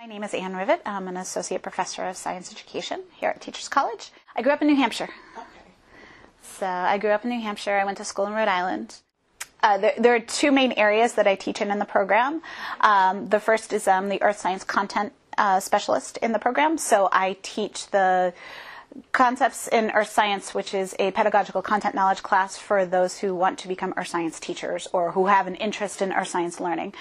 My name is Ann Rivet. I'm an associate professor of science education here at Teachers College. I grew up in New Hampshire. I went to school in Rhode Island. There are two main areas that I teach in the program. The first is the earth science content specialist in the program. So I teach the concepts in earth science, which is a pedagogical content knowledge class for those who want to become earth science teachers or who have an interest in earth science learning.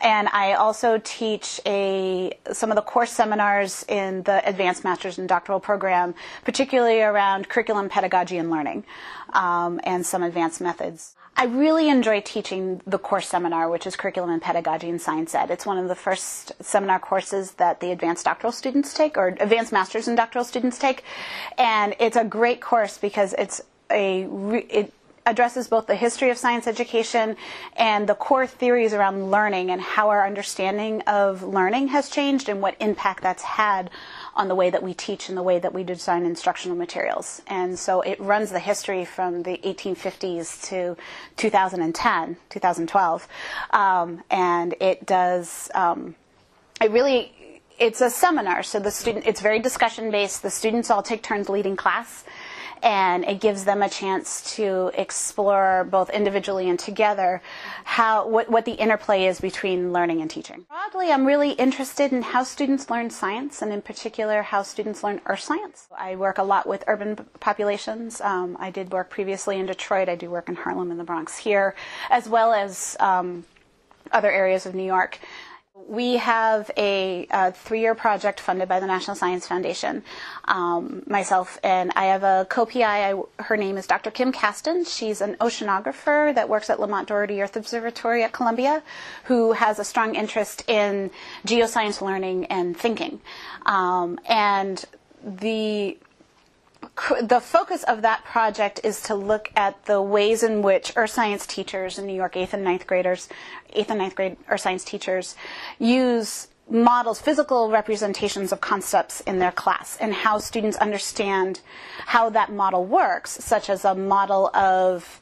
And I also teach some of the course seminars in the advanced master's and doctoral program, particularly around curriculum, pedagogy, and learning, and some advanced methods. I really enjoy teaching the course seminar, which is Curriculum and Pedagogy in Science Ed. It's one of the first seminar courses that the advanced doctoral students take, or advanced master's and doctoral students take. And it's a great course because it addresses both the history of science education and the core theories around learning and how our understanding of learning has changed and what impact that's had on the way that we teach and the way that we design instructional materials. And so it runs the history from the 1850s to 2010, 2012. And it does, it's a seminar, so it's very discussion based. The students all take turns leading class. And it gives them a chance to explore both individually and together what the interplay is between learning and teaching. Broadly, I'm really interested in how students learn science, and in particular, how students learn earth science. I work a lot with urban populations. I did work previously in Detroit. I do work in Harlem and the Bronx here, as well as other areas of New York. We have a 3-year project funded by the National Science Foundation. Myself and I have a co-PI. Her name is Dr. Kim Kasten. She's an oceanographer that works at Lamont Doherty Earth Observatory at Columbia, who has a strong interest in geoscience learning and thinking. And the focus of that project is to look at the ways in which earth science teachers in New York, 8th and 9th grade earth science teachers, use models, physical representations of concepts in their class, and how students understand how that model works, such as a model of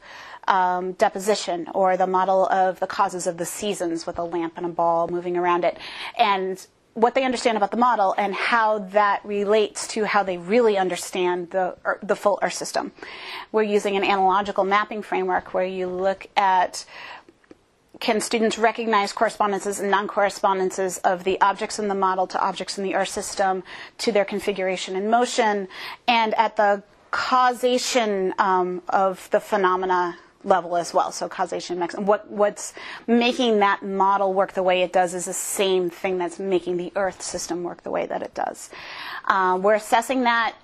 deposition, or the model of the causes of the seasons with a lamp and a ball moving around it, and what they understand about the model and how that relates to how they really understand the full Earth system. We're using an analogical mapping framework where you look at, can students recognize correspondences and non-correspondences of the objects in the model to objects in the Earth system, to their configuration and motion, and at the causation of the phenomena level as well. So causation, what's making that model work the way it does is the same thing that's making the Earth system work the way that it does. We're assessing that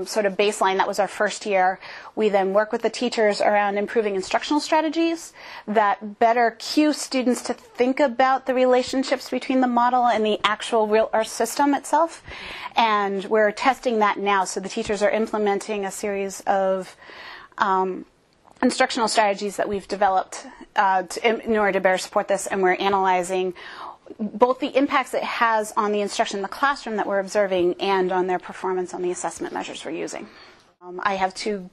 sort of baseline. That was our first year. We then work with the teachers around improving instructional strategies that better cue students to think about the relationships between the model and the actual real Earth system itself. And we're testing that now. So the teachers are implementing a series of instructional strategies that we've developed in order to better support this, and we're analyzing both the impacts it has on the instruction in the classroom that we're observing and on their performance on the assessment measures we're using. I have 2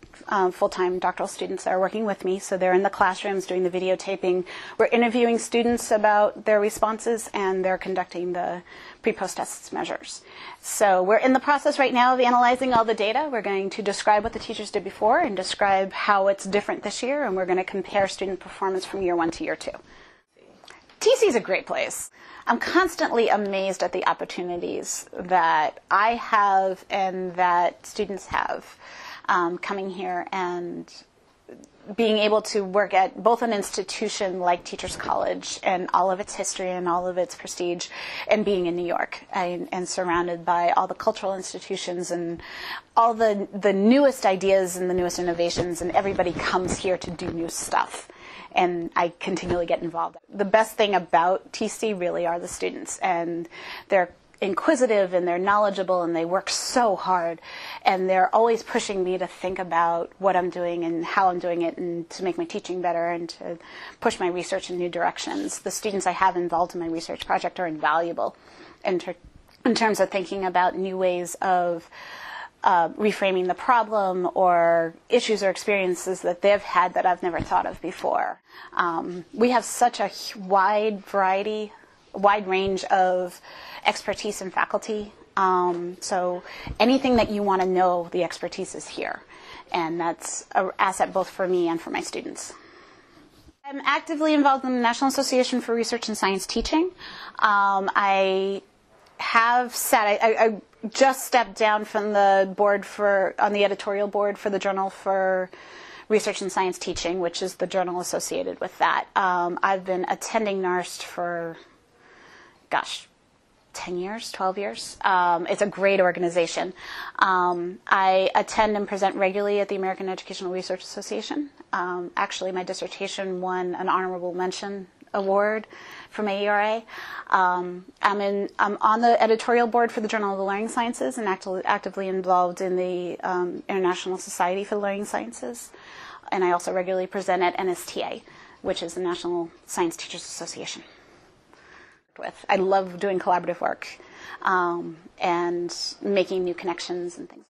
full-time doctoral students that are working with me, so they're in the classrooms doing the videotaping. We're interviewing students about their responses, and they're conducting the pre-post test measures. So we're in the process right now of analyzing all the data. We're going to describe what the teachers did before and describe how it's different this year, and we're going to compare student performance from year 1 to year 2. TC is a great place. I'm constantly amazed at the opportunities that I have and that students have coming here, and being able to work at both an institution like Teachers College and all of its history and all of its prestige, and being in New York and surrounded by all the cultural institutions and all the newest ideas and the newest innovations, and everybody comes here to do new stuff. And I continually get involved. The best thing about TC really are the students, and they're inquisitive and they're knowledgeable and they work so hard, and they're always pushing me to think about what I'm doing and how I'm doing it, and to make my teaching better and to push my research in new directions. The students I have involved in my research project are invaluable in terms of thinking about new ways of reframing the problem or issues or experiences that they've had that I've never thought of before. We have such a wide variety wide range of expertise and faculty. So anything that you want to know, the expertise is here. And that's an asset both for me and for my students. I'm actively involved in the National Association for Research and Science Teaching. I just stepped down from the board on the editorial board for the Journal for Research and Science Teaching, which is the journal associated with that. I've been attending NARST for, 10 years, 12 years. It's a great organization. I attend and present regularly at the American Educational Research Association. Actually, my dissertation won an honorable mention award from AERA. I'm on the editorial board for the Journal of the Learning Sciences and actively involved in the International Society for the Learning Sciences. And I also regularly present at NSTA, which is the National Science Teachers Association. I love doing collaborative work and making new connections and things.